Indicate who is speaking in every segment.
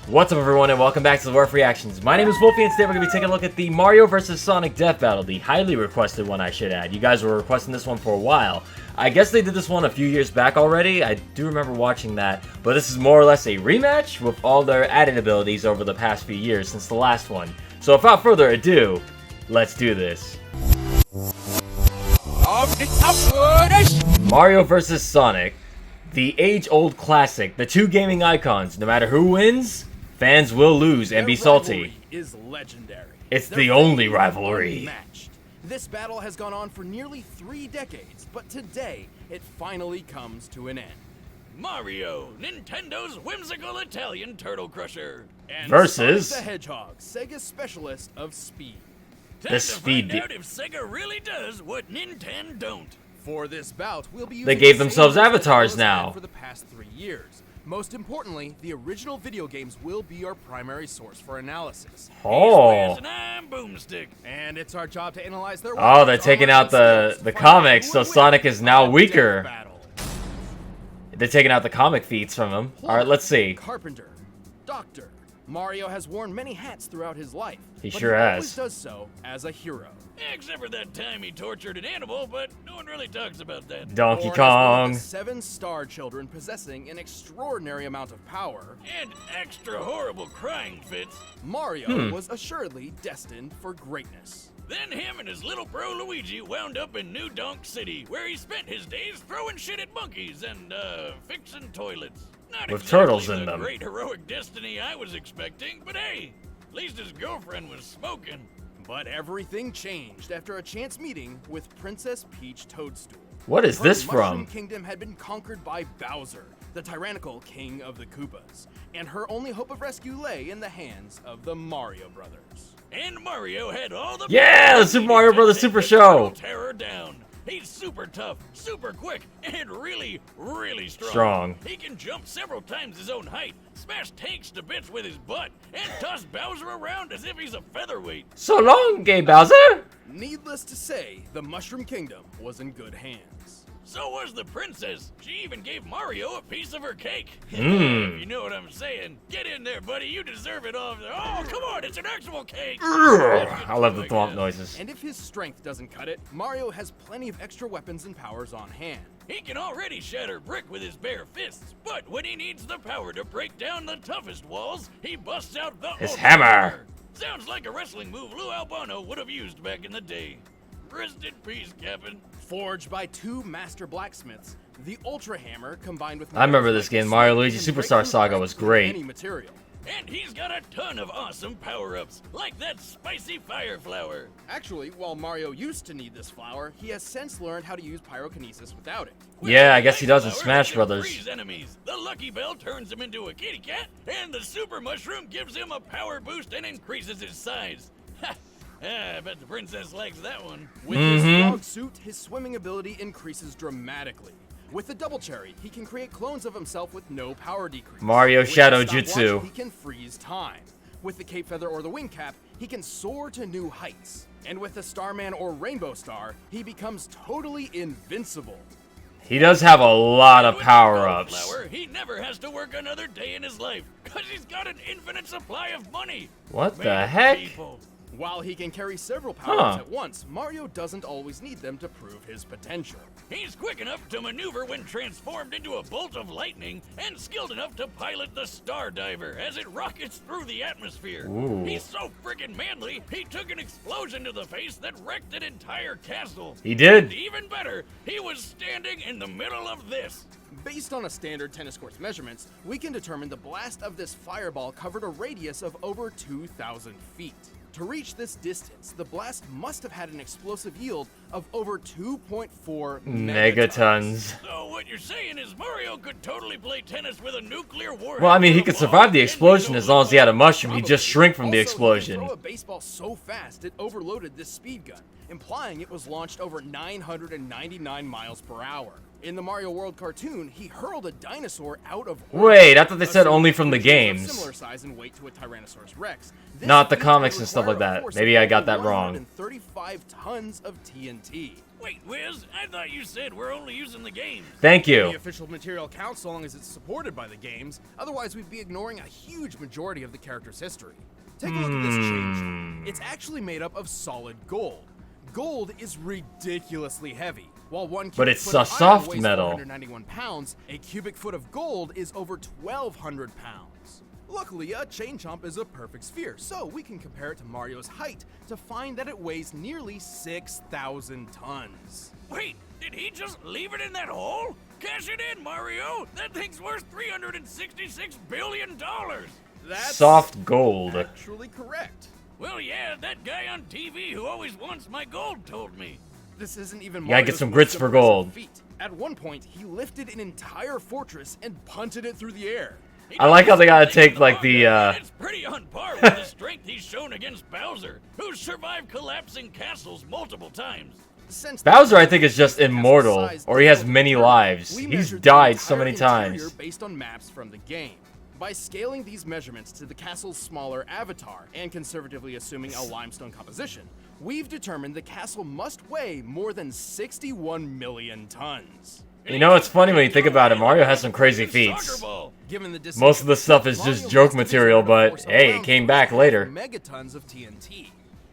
Speaker 1: What's up everyone and welcome back to the Werewoof Reactions. My name is Wolfie and today we're going to be taking a look at the Mario vs Sonic Death Battle, the highly requested one I should add. You guys were requesting this one for a while. I guess they did this one a few years back already, I do remember watching that, but this is more or less a rematch with all their added abilities over the past few years since the last one. So without further ado, let's do this. Mario vs Sonic, the age-old classic, the two gaming icons. No matter who wins, fans will lose and be salty.
Speaker 2: Is legendary.
Speaker 1: It's the only rivalry.
Speaker 2: Unmatched. This battle has gone on for nearly 3 decades, but today it finally comes to an end.
Speaker 3: Mario, Nintendo's whimsical Italian turtle crusher,
Speaker 2: And
Speaker 1: versus
Speaker 2: Sonic the Hedgehog, Sega's specialist of speed.
Speaker 3: Time
Speaker 1: the
Speaker 3: to
Speaker 1: speed.
Speaker 3: find out if Sega really does what Nintendo don't.
Speaker 2: For this bout, we'll be using
Speaker 1: They gave
Speaker 2: the
Speaker 1: themselves
Speaker 2: same
Speaker 1: avatars
Speaker 2: as
Speaker 1: now.
Speaker 2: for the past 3 years. Most importantly, the original video games will be our primary source for analysis.
Speaker 1: Oh.
Speaker 3: He's I'm Boomstick.
Speaker 2: And it's our job to analyze their
Speaker 1: Oh, they're
Speaker 2: weapons,
Speaker 1: taking
Speaker 2: armor,
Speaker 1: out the
Speaker 2: and skills.
Speaker 1: comics,
Speaker 2: Find
Speaker 1: so
Speaker 2: out who
Speaker 1: Sonic
Speaker 2: wins
Speaker 1: is now
Speaker 2: in a
Speaker 1: weaker.
Speaker 2: death battle.
Speaker 1: They're taking out the comic feats from him. Alright, let's see.
Speaker 2: Carpenter, doctor. Mario has worn many hats throughout his life.
Speaker 1: He
Speaker 2: but
Speaker 1: sure
Speaker 2: he
Speaker 1: has.
Speaker 2: always does so as a hero.
Speaker 3: Except for that time he tortured an animal, but no one really talks about that.
Speaker 1: Donkey
Speaker 2: Born as one of
Speaker 1: Kong.
Speaker 2: the 7 star children possessing an extraordinary amount of power,
Speaker 3: And extra horrible crying fits.
Speaker 2: Mario was assuredly destined for greatness.
Speaker 3: Then him and his little bro Luigi wound up in New Donk City, where he spent his days throwing shit at monkeys and, fixing toilets. Not
Speaker 1: With
Speaker 3: exactly
Speaker 1: turtles in
Speaker 3: the
Speaker 1: them.
Speaker 3: great heroic destiny I was expecting, but hey, at least his girlfriend was smoking.
Speaker 2: But everything changed after a chance meeting with Princess Peach Toadstool.
Speaker 1: What is
Speaker 2: Her
Speaker 1: this
Speaker 2: Mushroom
Speaker 1: from?
Speaker 2: Kingdom had been conquered by Bowser, the tyrannical king of the Koopas, and her only hope of rescue lay in the hands of the Mario Brothers.
Speaker 3: And Mario had all the
Speaker 1: Yeah, the Super Mario Brothers Super Show.
Speaker 3: Terror down. He's super tough, super quick, and really, really
Speaker 1: Strong.
Speaker 3: He can jump several times his own height, smash tanks to bits with his butt, and toss Bowser around as if he's a featherweight.
Speaker 1: So long, Gay Bowser!
Speaker 2: Needless to say, the Mushroom Kingdom was in good hands.
Speaker 3: So was the princess. She even gave Mario a piece of her cake.
Speaker 1: Mmm.
Speaker 3: If you know what I'm saying. Get in there, buddy. You deserve it all. Oh, come on. It's an actual cake.
Speaker 1: I love the thwomp noises.
Speaker 2: And if his strength doesn't cut it, Mario has plenty of extra weapons and powers on hand.
Speaker 3: He can already shatter brick with his bare fists, but when he needs the power to break down the toughest walls, he busts out the
Speaker 1: His
Speaker 3: Ultra
Speaker 1: hammer.
Speaker 3: Sounds like a wrestling move Lou Albano would have used back in the day. Rest in peace, Captain.
Speaker 2: Forged by 2 master blacksmiths, the Ultra Hammer combined with
Speaker 1: I remember
Speaker 2: Mario's
Speaker 1: this game.
Speaker 2: lightning
Speaker 1: Mario
Speaker 2: strike,
Speaker 1: Luigi
Speaker 2: can break
Speaker 1: Superstar
Speaker 2: through
Speaker 1: Saga
Speaker 2: brick
Speaker 1: was
Speaker 2: with
Speaker 1: great.
Speaker 2: any material.
Speaker 3: And he's got a ton of awesome power-ups, like that spicy fire flower.
Speaker 2: Actually, while Mario used to need this flower, he has since learned how to use pyrokinesis without it.
Speaker 1: Yeah, I guess he does in
Speaker 3: Flower
Speaker 1: Smash
Speaker 3: can
Speaker 1: Brothers.
Speaker 3: freeze enemies. The Lucky Bell turns him into a kitty cat, and the Super Mushroom gives him a power boost and increases his size. Ha! I bet the princess likes that one.
Speaker 2: With his frog suit, his swimming ability increases dramatically. With the Double Cherry, he can create clones of himself with no power decrease.
Speaker 1: Mario
Speaker 2: With
Speaker 1: Shadow
Speaker 2: the stopwatch,
Speaker 1: Jutsu.
Speaker 2: he can freeze time. With the Cape Feather or the Wing Cap, he can soar to new heights. And with the Starman or Rainbow Star, he becomes totally invincible.
Speaker 1: He does have a lot of
Speaker 3: With the
Speaker 1: power-ups.
Speaker 3: Flower, he never has to work another day in his life, because he's got an infinite supply of money.
Speaker 1: What the
Speaker 3: Man,
Speaker 1: heck?
Speaker 3: people.
Speaker 2: While he can carry several powers
Speaker 1: Huh.
Speaker 2: at once, Mario doesn't always need them to prove his potential.
Speaker 3: He's quick enough to maneuver when transformed into a bolt of lightning, and skilled enough to pilot the Star Diver as it rockets through the atmosphere.
Speaker 1: Ooh.
Speaker 3: He's so friggin' manly, he took an explosion to the face that wrecked an entire castle.
Speaker 1: He did.
Speaker 3: And even better, he was standing in the middle of this.
Speaker 2: Based on a standard tennis court's measurements, we can determine the blast of this fireball covered a radius of over 2,000 feet. To reach this distance, the blast must have had an explosive yield of over 2.4
Speaker 1: Megatons.
Speaker 3: So what you're saying is Mario could totally play tennis with a nuclear warhead.
Speaker 1: Well, I mean, he
Speaker 3: for a
Speaker 1: could
Speaker 3: ball,
Speaker 1: survive the
Speaker 3: and
Speaker 1: explosion
Speaker 3: we
Speaker 1: as
Speaker 3: don't
Speaker 1: long as he had a
Speaker 3: know.
Speaker 1: mushroom. He'd just shrink from the
Speaker 2: Also,
Speaker 1: explosion.
Speaker 2: He can throw a baseball so fast it overloaded this speed gun, implying it was launched over 999 miles per hour. In the Mario World cartoon, he hurled a dinosaur out of orbit.
Speaker 1: Wait, I thought they said
Speaker 2: Assuming
Speaker 1: only from the
Speaker 2: creatures of
Speaker 1: games.
Speaker 2: Similar size and weight to a Tyrannosaurus Rex. This
Speaker 1: Not the
Speaker 2: feat
Speaker 1: comics
Speaker 2: would
Speaker 1: and stuff like
Speaker 2: require a
Speaker 1: that.
Speaker 2: force
Speaker 1: Maybe
Speaker 2: of
Speaker 1: I got
Speaker 2: over
Speaker 1: that wrong.
Speaker 2: 135 tons of TNT.
Speaker 3: Wait, Wiz, I thought you said we're only using the games.
Speaker 1: Thank
Speaker 2: The
Speaker 1: you.
Speaker 2: official material counts so long as it's supported by the games, otherwise we'd be ignoring a huge majority of the character's history. Take a look at this change. It's actually made up of solid gold. Gold is ridiculously heavy. While one
Speaker 1: But
Speaker 2: cubic
Speaker 1: it's
Speaker 2: foot
Speaker 1: a
Speaker 2: of iron
Speaker 1: soft
Speaker 2: weighs
Speaker 1: metal.
Speaker 2: 491 pounds, a cubic foot of gold is over 1,200 pounds. Luckily, a chain chomp is a perfect sphere, so we can compare it to Mario's height to find that it weighs nearly 6,000 tons.
Speaker 3: Wait, did he just leave it in that hole? Cash it in, Mario! That thing's worth $366 billion!
Speaker 2: That's
Speaker 1: Soft gold.
Speaker 2: actually correct.
Speaker 3: Well, yeah, that guy on TV who always wants my gold told me.
Speaker 2: This isn't even
Speaker 1: You gotta get
Speaker 2: Mario's
Speaker 1: some grits
Speaker 2: most
Speaker 1: for
Speaker 2: impressive
Speaker 1: gold.
Speaker 2: feat. At one point, he lifted an entire fortress and punted it through the air.
Speaker 3: He
Speaker 1: I like how they gotta
Speaker 3: does
Speaker 1: take,
Speaker 3: things
Speaker 1: like,
Speaker 3: along
Speaker 1: the,
Speaker 3: there, and It's pretty on par with the strength he's shown against Bowser, who's survived collapsing castles multiple times.
Speaker 2: Since
Speaker 1: Bowser, I think, is just
Speaker 2: Castle's
Speaker 1: immortal,
Speaker 2: size
Speaker 1: or he has
Speaker 2: doubled
Speaker 1: many
Speaker 2: in turn,
Speaker 1: lives.
Speaker 2: we
Speaker 1: He's
Speaker 2: measured the
Speaker 1: died so
Speaker 2: entire
Speaker 1: many
Speaker 2: interior
Speaker 1: times.
Speaker 2: based on maps from the game. By scaling these measurements to the castle's smaller avatar and conservatively assuming a limestone composition, we've determined the castle must weigh more than 61 million tons.
Speaker 1: You know, it's funny when you think about it, Mario has some crazy
Speaker 3: Soccer
Speaker 1: feats.
Speaker 3: ball.
Speaker 2: Given the distance
Speaker 1: Most of the stuff is just
Speaker 2: Mario
Speaker 1: joke
Speaker 2: must have
Speaker 1: material,
Speaker 2: exerted a
Speaker 1: but
Speaker 2: force
Speaker 1: hey, it
Speaker 2: around
Speaker 1: came back
Speaker 2: 3.5
Speaker 1: later.
Speaker 2: megatons of TNT.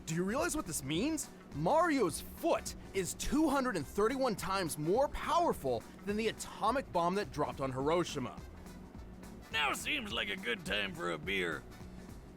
Speaker 2: Do you realize what this means? Mario's foot is 231 times more powerful than the atomic bomb that dropped on Hiroshima.
Speaker 3: Now seems like a good time for a beer.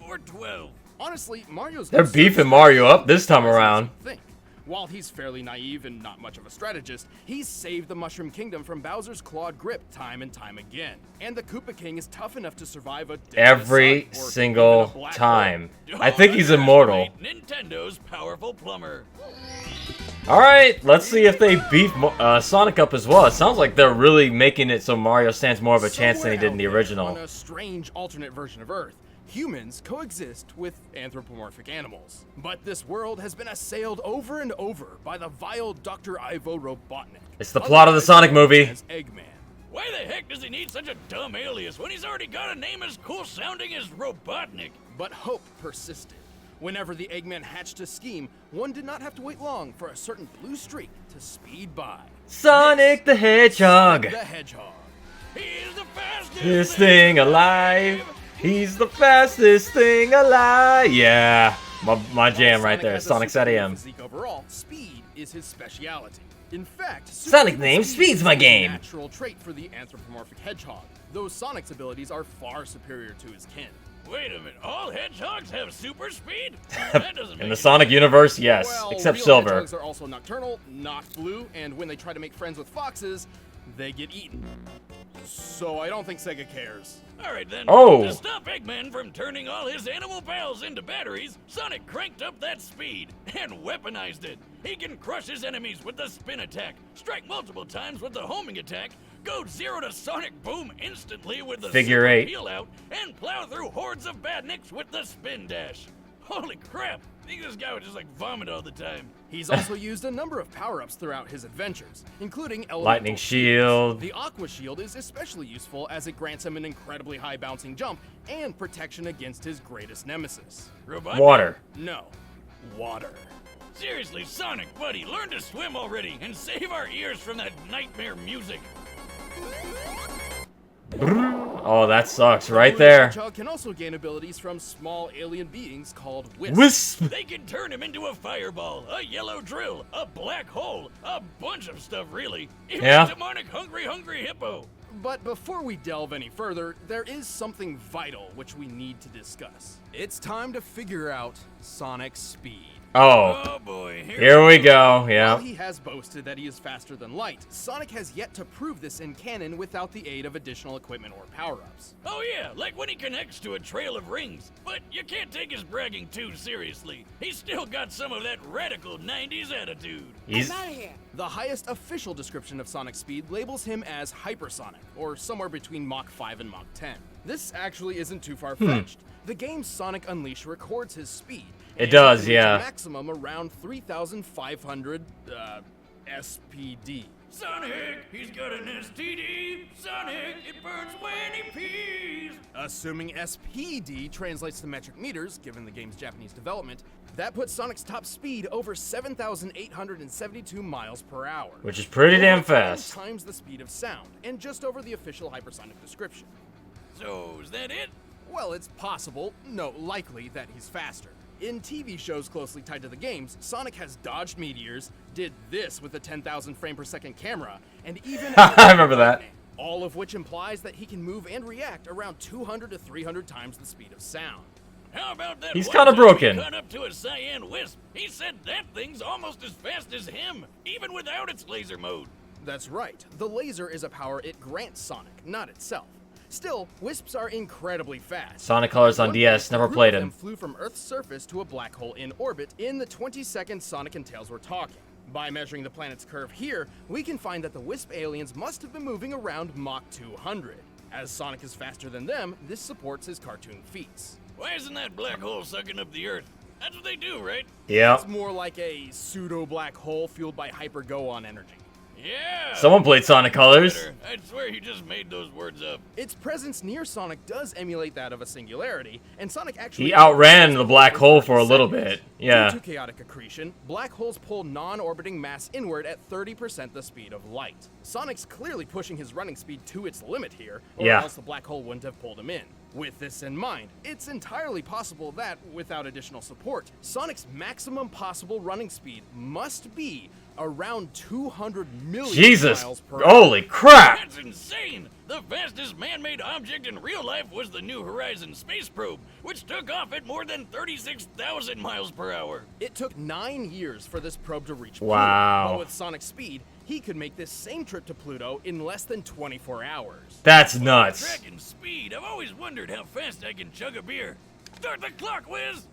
Speaker 3: Or 12.
Speaker 2: Honestly, Mario's
Speaker 1: They're beefing Mario up this time around.
Speaker 2: Think. While he's fairly naive and not much of a strategist, he's saved the Mushroom Kingdom from Bowser's clawed grip time and time again. And the Koopa King is tough enough to survive a day in the
Speaker 1: Every
Speaker 2: sun, or even
Speaker 1: single
Speaker 2: a black
Speaker 1: time.
Speaker 3: Don't
Speaker 1: I think he's immortal.
Speaker 3: underestimate Nintendo's powerful plumber.
Speaker 1: Alright, let's see if they beef Sonic up as well. It sounds like they're really making it so Mario stands more of a chance than he did in the
Speaker 2: Somewhere out there,
Speaker 1: original.
Speaker 2: On a strange alternate version of Earth, humans coexist with anthropomorphic animals. But this world has been assailed over and over by the vile Dr. Ivo Robotnik.
Speaker 1: It's the plot of the Sonic movie.
Speaker 2: As Eggman.
Speaker 3: Why the heck does he need such a dumb alias when he's already got a name as cool sounding as Robotnik?
Speaker 2: But hope persisted. Whenever the Eggman hatched a scheme, one did not have to wait long for a certain blue streak to speed by.
Speaker 1: Sonic the Hedgehog.
Speaker 2: The Hedgehog.
Speaker 3: He's the fastest
Speaker 1: This thing alive. He's the fastest thing alive. Yeah, my jam right there.
Speaker 2: has a
Speaker 1: Sonic
Speaker 2: superior
Speaker 1: SEGA.
Speaker 2: physique overall, speed is his speciality. In fact,
Speaker 1: Sonic
Speaker 2: superhuman
Speaker 1: name
Speaker 2: speed
Speaker 1: speed's my
Speaker 2: is a
Speaker 1: game.
Speaker 2: natural trait for the anthropomorphic hedgehog, though Sonic's abilities are far superior to his kin.
Speaker 3: Wait a minute, all hedgehogs have super speed? That doesn't make
Speaker 1: In the
Speaker 3: any
Speaker 1: Sonic universe, yes,
Speaker 2: Well,
Speaker 1: except
Speaker 2: real
Speaker 1: Silver.
Speaker 2: hedgehogs are also nocturnal, not blue, and when they try to make friends with foxes, they get eaten. So I don't think Sega cares.
Speaker 3: All right then.
Speaker 1: Oh.
Speaker 3: To stop Eggman from turning all his animal pals into batteries, Sonic cranked up that speed and weaponized it. He can crush his enemies with the spin attack, strike multiple times with the homing attack, go 0 to Sonic Boom instantly with the
Speaker 1: Figure
Speaker 3: super
Speaker 1: eight.
Speaker 3: peel out, and plow through hordes of badniks with the spin dash. Holy crap! I think this guy would just like vomit all the time.
Speaker 2: He's also used a number of power-ups throughout his adventures, including elemental
Speaker 1: Lightning shield.
Speaker 2: The Aqua Shield is especially useful as it grants him an incredibly high bouncing jump and protection against his greatest nemesis.
Speaker 3: Robot?
Speaker 1: Water.
Speaker 2: No, water.
Speaker 3: Seriously, Sonic, buddy, learn to swim already and save our ears from that nightmare music.
Speaker 1: Oh, that sucks right
Speaker 2: Blue
Speaker 1: there.
Speaker 2: Hedgehog can also gain abilities from small alien beings called Wisps.
Speaker 1: Wisp.
Speaker 3: They can turn him into a fireball, a yellow drill, a black hole, a bunch of stuff, really. Even
Speaker 1: Yeah.
Speaker 3: a demonic hungry hippo.
Speaker 2: But before we delve any further, there is something vital which we need to discuss. It's time to figure out Sonic's speed.
Speaker 1: Oh,
Speaker 3: Oh boy,
Speaker 1: here we go.
Speaker 2: While
Speaker 1: Yeah.
Speaker 2: he has boasted that he is faster than light, Sonic has yet to prove this in canon without the aid of additional equipment or power-ups.
Speaker 3: Oh yeah, like when he connects to a trail of rings. But you can't take his bragging too seriously. He's still got some of that radical 90s attitude.
Speaker 1: He's
Speaker 2: The highest official description of Sonic's speed labels him as hypersonic, or somewhere between Mach 5 and Mach 10. This actually isn't too far-fetched. The game Sonic Unleashed records his speed.
Speaker 1: It
Speaker 2: and
Speaker 1: does,
Speaker 2: can reach
Speaker 1: yeah.
Speaker 2: a maximum around 3,500 SPD.
Speaker 3: Sonic, he's got an STD. Sonic, it burns when he pees.
Speaker 2: Assuming SPD translates to metric meters, given the game's Japanese development, that puts Sonic's top speed over 7,872 miles per hour.
Speaker 1: Which is pretty damn
Speaker 2: Over 10
Speaker 1: fast.
Speaker 2: times the speed of sound, and just over the official hypersonic description.
Speaker 3: So, is that it?
Speaker 2: Well, it's possible, no, likely, that he's faster. In TV shows closely tied to the games, Sonic has dodged meteors, did this with a 10,000 frame per second camera, and even
Speaker 1: I remember that.
Speaker 2: all of which implies that he can move and react around 200 to 300 times the speed of sound.
Speaker 3: How about that?
Speaker 1: He's
Speaker 3: one
Speaker 1: kinda
Speaker 3: time
Speaker 1: broken.
Speaker 3: he caught up to a cyan wisp. He said that thing's almost as fast as him, even without its laser mode.
Speaker 2: That's right, the laser is a power it grants Sonic, not itself. Still, wisps are incredibly fast.
Speaker 1: Sonic Colors on
Speaker 2: One
Speaker 1: DS,
Speaker 2: point,
Speaker 1: never
Speaker 2: a group
Speaker 1: played
Speaker 2: of
Speaker 1: him.
Speaker 2: them flew from Earth's surface to a black hole in orbit in the 20 seconds Sonic and Tails were talking. By measuring the planet's curve here, we can find that the wisp aliens must have been moving around Mach 200. As Sonic is faster than them, this supports his cartoon feats.
Speaker 3: Why isn't that black hole sucking up the Earth? That's what they do, right?
Speaker 1: Yeah.
Speaker 2: It's more like a pseudo-black hole fueled by hyper-go-on energy.
Speaker 3: Yeah.
Speaker 1: Someone played Sonic Colors.
Speaker 3: I swear you just made those words up.
Speaker 2: Its presence near Sonic does emulate that of a singularity, and Sonic actually...
Speaker 1: He outran the black hole for a little bit. Yeah.
Speaker 2: Due to chaotic accretion, black holes pull non-orbiting mass inward at 30% the speed of light. Sonic's clearly pushing his running speed to its limit here, or
Speaker 1: Yeah.
Speaker 2: else the black hole wouldn't have pulled him in. With this in mind, it's entirely possible that, without additional support, Sonic's maximum possible running speed must be around 200 million
Speaker 1: Jesus.
Speaker 2: miles per hour.
Speaker 1: Holy crap.
Speaker 3: That's insane! The fastest man-made object in real life was the New Horizons space probe, which took off at more than 36,000 miles per hour.
Speaker 2: It took 9 years for this probe to reach
Speaker 1: Wow.
Speaker 2: Pluto, but with Sonic's speed, he could make this same trip to Pluto in less than 24 hours.
Speaker 1: That's nuts.
Speaker 3: Dragon speed, I've always wondered how fast I can chug a beer. Start the clock, Wiz!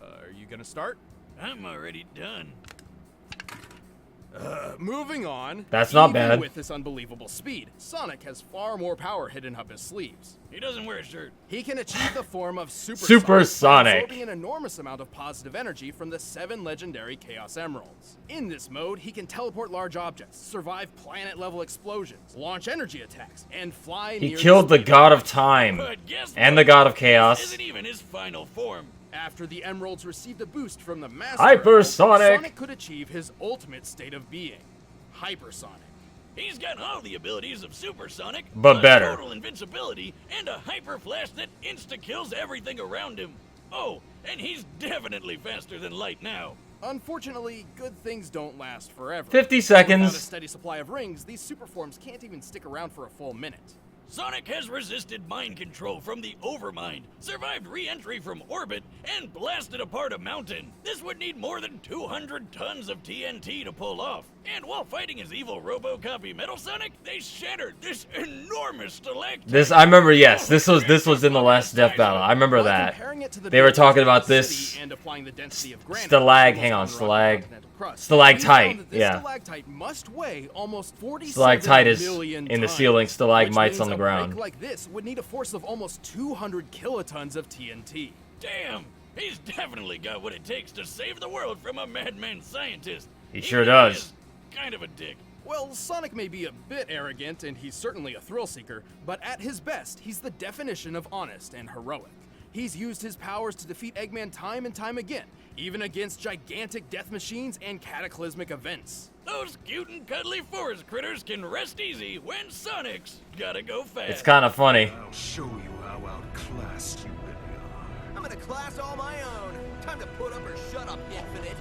Speaker 2: Are you gonna start?
Speaker 3: I'm already done.
Speaker 2: Moving on.
Speaker 1: That's not
Speaker 2: even
Speaker 1: bad.
Speaker 2: With this unbelievable speed, Sonic has far more power hidden up his sleeves.
Speaker 3: He doesn't wear a shirt.
Speaker 2: He can achieve the form of
Speaker 1: Super Sonic.
Speaker 2: by absorbing an enormous amount of positive energy from the 7 legendary Chaos Emeralds. In this mode, he can teleport large objects, survive planet-level explosions, launch energy attacks, and fly
Speaker 1: He
Speaker 2: near
Speaker 1: killed the
Speaker 2: speed
Speaker 1: God
Speaker 2: of
Speaker 1: of Time.
Speaker 3: But guess
Speaker 1: And
Speaker 3: what?
Speaker 1: the God of
Speaker 3: This
Speaker 1: Chaos.
Speaker 3: isn't even his final form.
Speaker 2: After the Emeralds received a boost from the Master
Speaker 1: Hypersonic.
Speaker 2: Emerald, Sonic could achieve his ultimate state of being, Hypersonic.
Speaker 3: He's got all the abilities of Supersonic,
Speaker 1: But better.
Speaker 3: total invincibility, and a hyper flash that insta-kills everything around him. Oh, and he's definitely faster than light now.
Speaker 2: Unfortunately, good things don't last forever.
Speaker 1: 50
Speaker 2: Without a
Speaker 1: seconds.
Speaker 2: steady supply of rings, these superforms can't even stick around for a full minute.
Speaker 3: Sonic has resisted mind control from the Overmind, survived re-entry from orbit, and blasted apart a mountain. This would need more than 200 tons of TNT to pull off. And while fighting his evil Robocopy Metal Sonic, they shattered this enormous stalactite.
Speaker 1: I remember, yes, this was in the last death battle. I remember
Speaker 2: While
Speaker 1: that.
Speaker 2: comparing it to the
Speaker 1: They were
Speaker 2: big
Speaker 1: talking about
Speaker 2: city
Speaker 1: this
Speaker 2: and applying the density of granite,
Speaker 1: hang on,
Speaker 2: almost unrocked continental crust,
Speaker 1: stalactite,
Speaker 2: we found that this
Speaker 1: yeah.
Speaker 2: Stalactite must weigh almost 47
Speaker 1: Stalactite is
Speaker 2: million
Speaker 1: in the
Speaker 2: tons,
Speaker 1: ceiling,
Speaker 2: which
Speaker 1: stalagmites
Speaker 2: means
Speaker 1: on the
Speaker 2: a
Speaker 1: ground.
Speaker 2: break like this would need a force of almost 200 kilotons of TNT.
Speaker 3: Damn, he's definitely got what it takes to save the world from a madman scientist.
Speaker 1: He sure
Speaker 3: really
Speaker 1: does.
Speaker 3: is kind of a dick.
Speaker 2: Well, Sonic may be a bit arrogant, and he's certainly a thrill seeker, but at his best, he's the definition of honest and heroic. He's used his powers to defeat Eggman time and time again, even against gigantic death machines and cataclysmic events.
Speaker 3: Those cute and cuddly forest critters can rest easy when Sonic's gotta go fast.
Speaker 1: It's kind of funny.
Speaker 4: I'll show you how outclassed you really are.
Speaker 5: I'm in a class all my own. Time to put up or shut up, Infinite.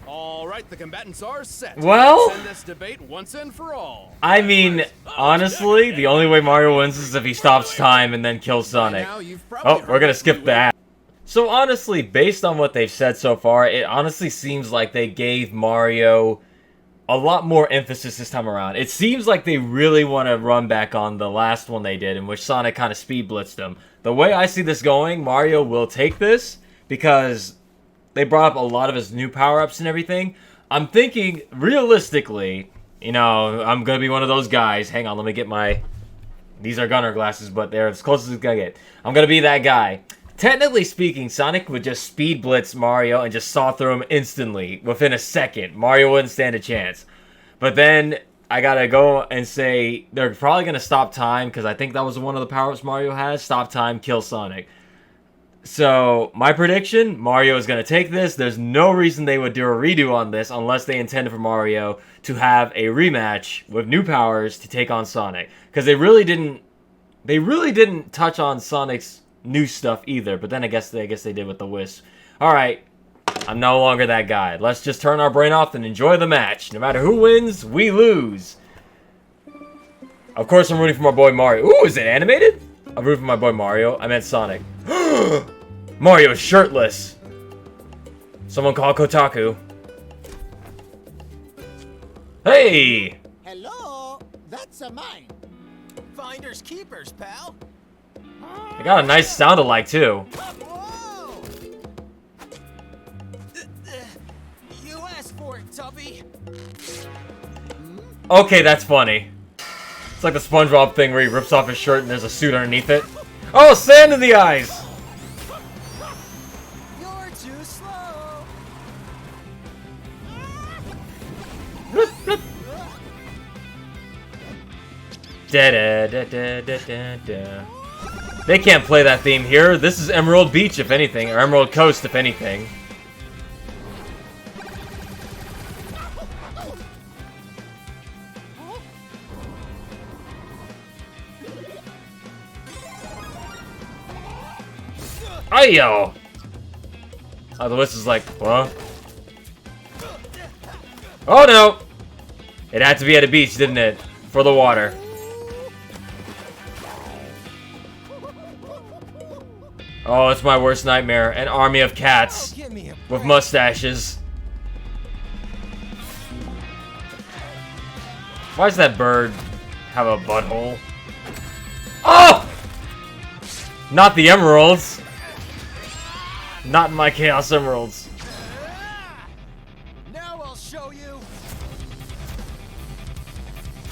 Speaker 2: All right, the combatants are set.
Speaker 1: Well-
Speaker 2: Let's end this debate once and for all.
Speaker 1: I mean, honestly, the only way Mario wins is if he stops time and then kills Sonic.
Speaker 2: Now, you've probably
Speaker 1: Oh,
Speaker 2: heard
Speaker 1: we're gonna
Speaker 2: of
Speaker 1: skip
Speaker 2: Blue
Speaker 1: that. So honestly, based on what they've said so far, it honestly seems like they gave Mario a lot more emphasis this time around. It seems like they really want to run back on the last one they did, in which Sonic kind of speed blitzed him. The way I see this going, Mario will take this, because they brought up a lot of his new power-ups and everything. I'm thinking, realistically, you know, I'm going to be one of those guys. Hang on, let me get my... These are gunner glasses, but they're as close as it's going to get. I'm going to be that guy. Technically speaking, Sonic would just speed blitz Mario and just saw through him instantly within a second. Mario wouldn't stand a chance. But then I gotta go and say they're probably gonna stop time, because I think that was one of the powers Mario has. Stop time, kill Sonic. So my prediction, Mario is gonna take this. There's no reason they would do a redo on this unless they intended for Mario to have a rematch with new powers to take on Sonic. Because they really didn't touch on Sonic's new stuff either. But then I guess they did with the Wisp. Alright. I'm no longer that guy. Let's just turn our brain off and enjoy the match. No matter who wins, we lose. Of course, I'm rooting for my boy Mario. Ooh, is it animated? I'm rooting for my boy Mario. I meant Sonic. Mario is shirtless. Someone call Kotaku. Hey!
Speaker 6: Hello, that's a mine.
Speaker 5: Finders keepers, pal.
Speaker 1: They got a nice sound alike too.
Speaker 5: Whoa! You asked for it, Tubby.
Speaker 1: Okay, that's funny. It's like the SpongeBob thing where he rips off his shirt and there's a suit underneath it. Oh, sand in the eyes!
Speaker 5: You're too slow.
Speaker 1: Da da da da da da da. They can't play that theme here. This is Emerald Beach, if anything, or Emerald Coast, if anything. Ayo! Oh, the Wisp is like, what? Oh no! It had to be at a beach, didn't it? For the water. Oh, it's my worst nightmare. An army of cats
Speaker 5: Give me a
Speaker 1: with mustaches. Why does that bird have a butthole? Oh! Not the emeralds. Not in my Chaos Emeralds.
Speaker 5: Now I'll show you.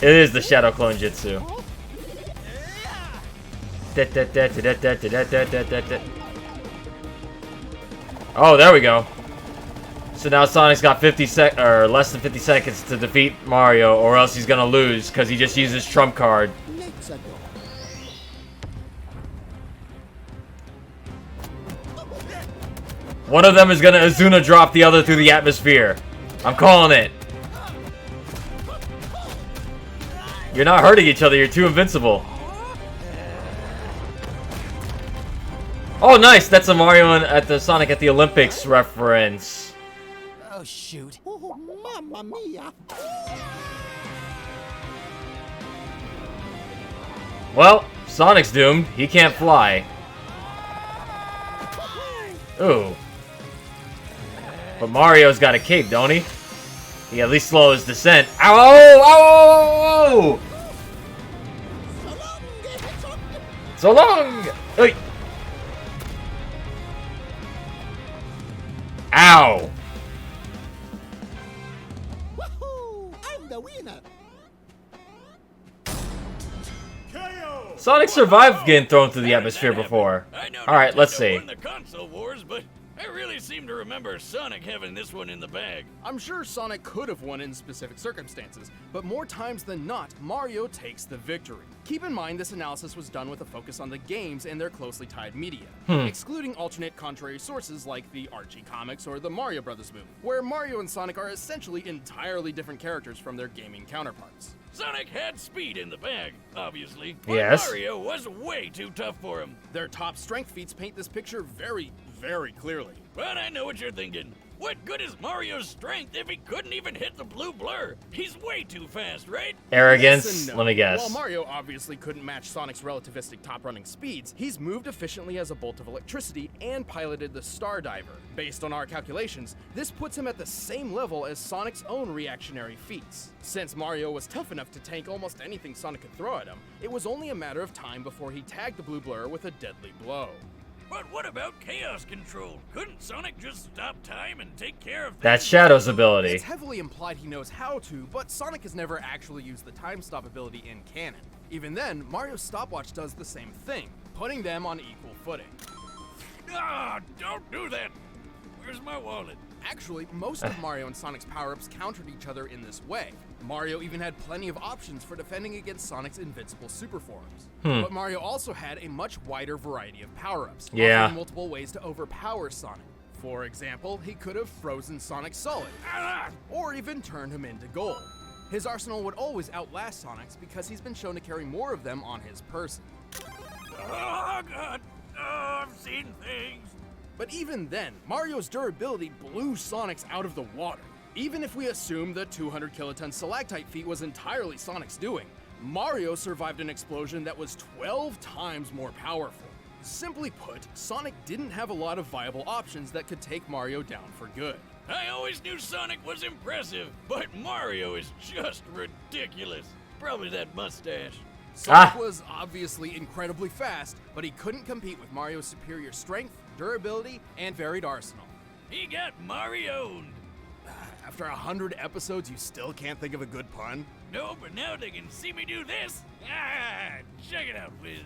Speaker 1: It is the Shadow Clone Jutsu. Oh, there we go. So now Sonic's got less than 50 seconds to defeat Mario, or else he's gonna lose because he just used his trump card.
Speaker 6: Let's go.
Speaker 1: One of them is gonna Azuna drop the other through the atmosphere. I'm calling it. You're not hurting each other, you're too invincible. Oh, nice! That's a Mario at the Sonic at the Olympics reference.
Speaker 5: Oh shoot.
Speaker 6: Oh, mamma mia.
Speaker 1: Well, Sonic's doomed. He can't fly. Ooh. But Mario's got a cape, don't he? He at least slows his descent. Ow! Ow! Ow! So long! Hey! Ow!
Speaker 6: Woohoo! I'm the winner.
Speaker 1: Sonic survived getting thrown through the atmosphere before.
Speaker 3: I know
Speaker 1: Alright, let's
Speaker 3: Nintendo
Speaker 1: see.
Speaker 3: won the console wars, but I really seem to remember Sonic having this one in the bag.
Speaker 2: I'm sure Sonic could have won in specific circumstances, but more times than not, Mario takes the victory. Keep in mind this analysis was done with a focus on the games and their closely tied media, excluding alternate contrary sources like the Archie comics or the Mario Brothers movie, where Mario and Sonic are essentially entirely different characters from their gaming counterparts.
Speaker 3: Sonic had speed in the bag, obviously, but
Speaker 1: Yes.
Speaker 3: Mario was way too tough for him.
Speaker 2: Their top strength feats paint this picture very, very clearly.
Speaker 3: But I know what you're thinking. What good is Mario's strength if he couldn't even hit the blue blur? He's way too fast, right?
Speaker 1: Arrogance?
Speaker 2: Yes and no.
Speaker 1: Let me guess.
Speaker 2: While Mario obviously couldn't match Sonic's relativistic top-running speeds, he's moved efficiently as a bolt of electricity and piloted the Star Diver. Based on our calculations, this puts him at the same level as Sonic's own reactionary feats. Since Mario was tough enough to tank almost anything Sonic could throw at him, it was only a matter of time before he tagged the blue blur with a deadly blow.
Speaker 3: But what about chaos control? Couldn't Sonic just stop time and take care of
Speaker 1: That's
Speaker 3: things?
Speaker 1: Shadow's ability.
Speaker 2: It's heavily implied he knows how to, but Sonic has never actually used the time stop ability in canon. Even then, Mario's stopwatch does the same thing, putting them on equal footing.
Speaker 3: Ah, don't do that. Where's my wallet?
Speaker 2: Actually, most of Mario and Sonic's power-ups countered each other in this way. Mario even had plenty of options for defending against Sonic's invincible super forms. But Mario also had a much wider variety of power-ups, offering multiple ways to overpower Sonic. For example, he could have frozen Sonic solid, or even turned him into gold. His arsenal would always outlast Sonic's because he's been shown to carry more of them on his person.
Speaker 3: Oh, God. Oh, I've seen things.
Speaker 2: But even then, Mario's durability blew Sonic's out of the water. Even if we assume the 200 kiloton stalactite feat was entirely Sonic's doing, Mario survived an explosion that was 12 times more powerful. Simply put, Sonic didn't have a lot of viable options that could take Mario down for good.
Speaker 3: I always knew Sonic was impressive, but Mario is just ridiculous. Probably that mustache.
Speaker 2: Sonic was obviously incredibly fast, but he couldn't compete with Mario's superior strength, durability, and varied arsenal.
Speaker 3: He got Mario'd.
Speaker 2: After 100 episodes, you still can't think of a good pun?
Speaker 3: No, but now they can see me do this. Ah, check it out, Wiz.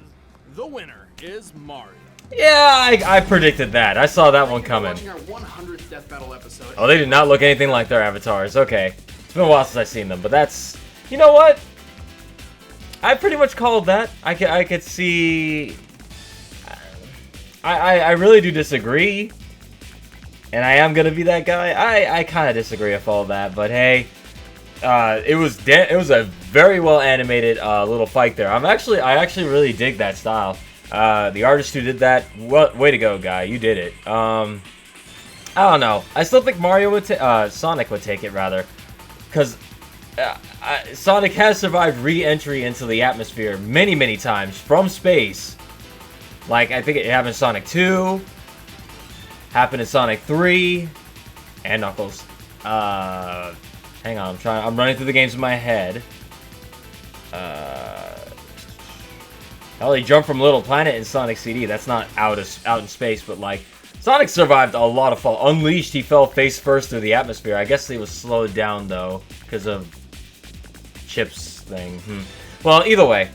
Speaker 2: The winner is Mario.
Speaker 1: Yeah, I predicted that. I saw that one coming.
Speaker 2: Watching our 100th Death Battle episode.
Speaker 1: Oh, they did not look anything like their avatars. Okay. It's been a while since I've seen them, but that's... You know what? I pretty much called that. I could see... I really do disagree. And I am gonna be that guy. I kind of disagree with all that, but hey, it was a very well animated little fight there. I actually really dig that style. The artist who did that, way to go, guy! You did it. I don't know. I still think Sonic would take it rather, because Sonic has survived re-entry into the atmosphere many times from space. Like I think it happened in Sonic 2. Happened in Sonic 3 and Knuckles. Hang on, I'm running through the games in my head. Hell, he jumped from Little Planet in Sonic CD. That's not out in space, but like Sonic survived a lot of fall. Unleashed, he fell face first through the atmosphere. I guess he was slowed down though because of Chip's thing. Well, either way,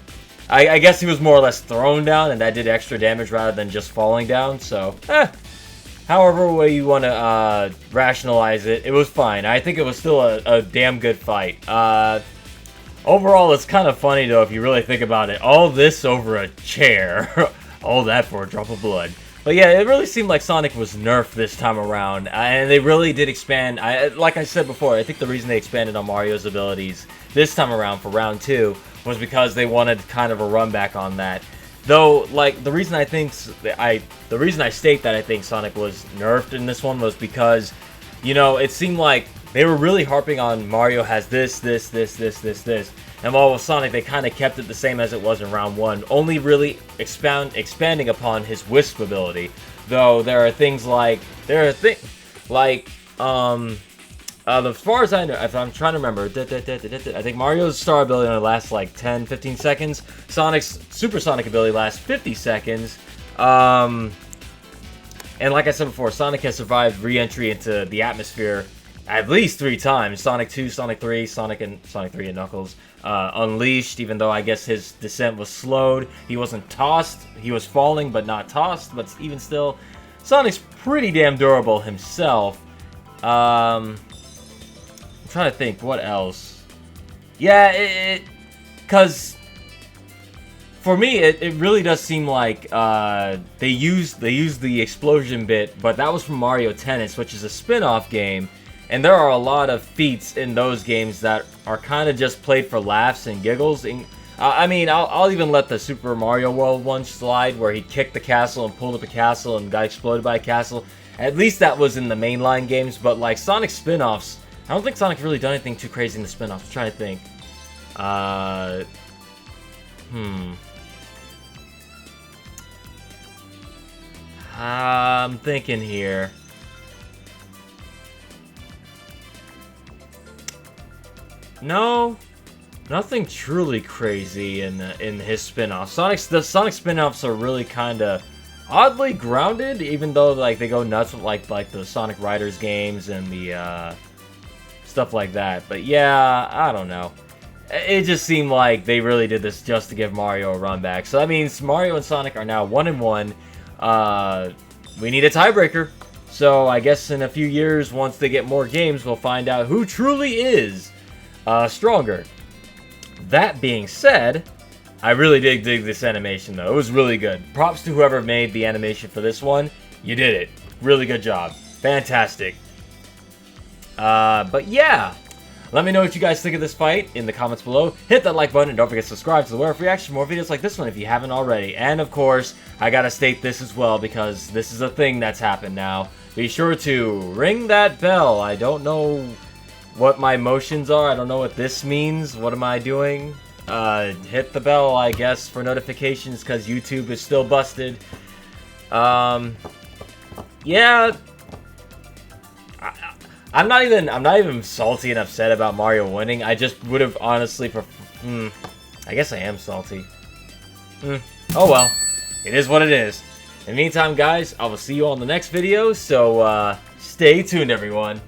Speaker 1: I guess he was more or less thrown down, and that did extra damage rather than just falling down. So, however way you want to rationalize it, it was fine. I think it was still a damn good fight. Overall, it's kind of funny, though, if you really think about it. All this over a chair. All that for a drop of blood. But yeah, it really seemed like Sonic was nerfed this time around. And they really did expand. Like I said before, I think the reason they expanded on Mario's abilities this time around for round 2 was because they wanted kind of a run back on that. Though, like, the reason I state that I think Sonic was nerfed in this one was because, you know, it seemed like they were really harping on Mario has this. And while with Sonic, they kind of kept it the same as it was in round 1, only really expanding upon his Wisp ability. Though there are things like, as far as I know, if I'm trying to remember, I think Mario's star ability only lasts like 10-15 seconds. Sonic's supersonic ability lasts 50 seconds. And like I said before, Sonic has survived re-entry into the atmosphere at least 3 times. Sonic 2, Sonic 3, Sonic 3 and Knuckles. Unleashed, even though I guess his descent was slowed. He wasn't tossed. He was falling, but not tossed. But even still, Sonic's pretty damn durable himself. I'm trying to think what else. Yeah, because for me it really does seem like they used the explosion bit, but that was from Mario Tennis, which is a spin-off game, and there are a lot of feats in those games that are kind of just played for laughs and giggles. And I mean, I'll even let the Super Mario World one slide, where he kicked the castle and pulled up a castle and got exploded by a castle. At least that was in the mainline games, but like Sonic spin-offs, I don't think Sonic's really done anything too crazy in the spin-offs. I'm trying to think. I'm thinking here. No, nothing truly crazy in his spin-offs. The Sonic spin-offs are really kind of oddly grounded, even though like they go nuts with like the Sonic Riders games and the stuff like that. But yeah, I don't know. It just seemed like they really did this just to give Mario a run back. So that means Mario and Sonic are now 1-1. we need a tiebreaker. So I guess in a few years, once they get more games, we'll find out who truly is stronger. That being said, I really did dig this animation, though. It was really good. Props to whoever made the animation for this one. You did it. Really good job. Fantastic. But yeah. Let me know what you guys think of this fight in the comments below. Hit that like button and don't forget to subscribe to the Werewoof Reaction for more videos like this one if you haven't already. And of course, I gotta state this as well because this is a thing that's happened now. Be sure to ring that bell. I don't know what my motions are. I don't know what this means. What am I doing? Hit the bell, I guess, for notifications because YouTube is still busted. Yeah. I'm not even salty and upset about Mario winning. I just would have honestly I guess I am salty. Oh well. It is what it is. In the meantime, guys, I will see you all in the next video, so stay tuned, everyone.